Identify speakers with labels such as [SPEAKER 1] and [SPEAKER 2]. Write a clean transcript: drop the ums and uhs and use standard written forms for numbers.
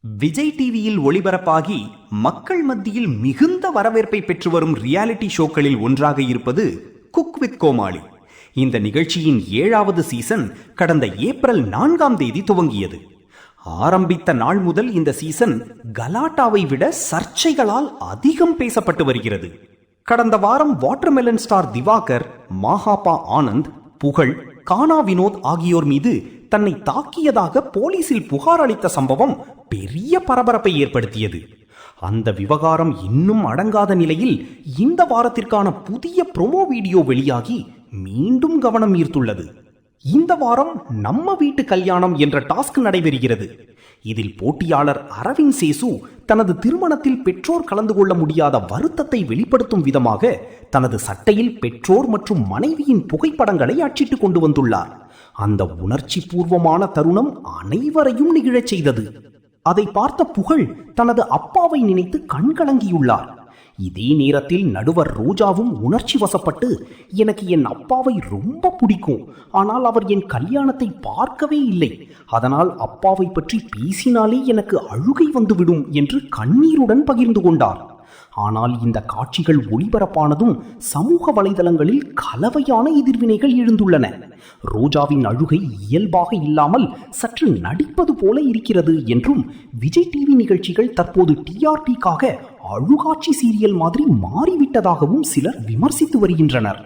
[SPEAKER 1] விஜய் டிவியில் ஒளிபரப்பாகி மக்கள் மத்தியில் மிகுந்த வரவேற்பை பெற்று வரும் ரியாலிட்டி ஷோக்களில் ஒன்றாக இருப்பது குக் வித் கோமாளி. இந்த நிகழ்ச்சியின் 7வது சீசன் கடந்த ஏப்ரல் 4ஆம் தேதி துவங்கியது. ஆரம்பித்த நாள் முதல் இந்த சீசன் கலாட்டாவை விட சர்ச்சைகளால் அதிகம் பேசப்பட்டு வருகிறது. கடந்த வாரம் வாட்டர்மெலன் ஸ்டார் திவாகர், மாஹாபா ஆனந்த், புகழ், கானா வினோத் ஆகியோர் மீது தன்னை தாக்கியதாக போலீசில் புகார் அளித்த சம்பவம் பெரிய பரபரப்பை ஏற்படுத்தியது. அந்த விவகாரம் இன்னும் அடங்காத நிலையில் இந்த வாரத்திற்கான புதிய ப்ரோமோ வீடியோ வெளியாகி மீண்டும் கவனம் ஈர்த்துள்ளது. இந்த வாரம் நம்ம வீட்டு கல்யாணம் என்ற டாஸ்க் நடைபெறுகிறது. இதில் போட்டியாளர் அரவிந்த் சேசு தனது திருமணத்தில் பெற்றோர் கலந்து கொள்ள முடியாத வருத்தத்தை வெளிப்படுத்தும் விதமாக தனது சட்டையில் பெற்றோர் மற்றும் மனைவியின் புகைப்படங்களை அச்சிட்டு கொண்டு வந்துள்ளார். அந்த உணர்ச்சி பூர்வமான தருணம் அனைவரையும் நிகழச் செய்தது. அதை பார்த்த புகழ் தனது அப்பாவை நினைத்து கண்கலங்கியுள்ளார். இதே நேரத்தில் நடுவர் ரோஜாவும் உணர்ச்சி வசப்பட்டு, எனக்கு என் அப்பாவை ரொம்ப பிடிக்கும், ஆனால் அவர் என் கல்யாணத்தை பார்க்கவே இல்லை, அதனால் அப்பாவை பற்றி பேசினாலே எனக்கு அழுகை வந்துவிடும் என்று கண்ணீருடன் பகிர்ந்து கொண்டார். ஆனால் இந்த காட்சிகள் ஒளிபரப்பானதும் சமூக வலைதளங்களில் கலவையான எதிர்வினைகள் எழுந்துள்ளன. ரோஜாவின் அழுகை இயல்பாக இல்லாமல் சற்று நடிப்பது போல இருக்கிறது என்றும், விஜய் டிவி நிகழ்ச்சிகள் தற்போது டிஆர்பிக்காக அழுகாட்சி சீரியல் மாதிரி மாறிவிட்டதாகவும் சிலர் விமர்சித்து வருகின்றனர்.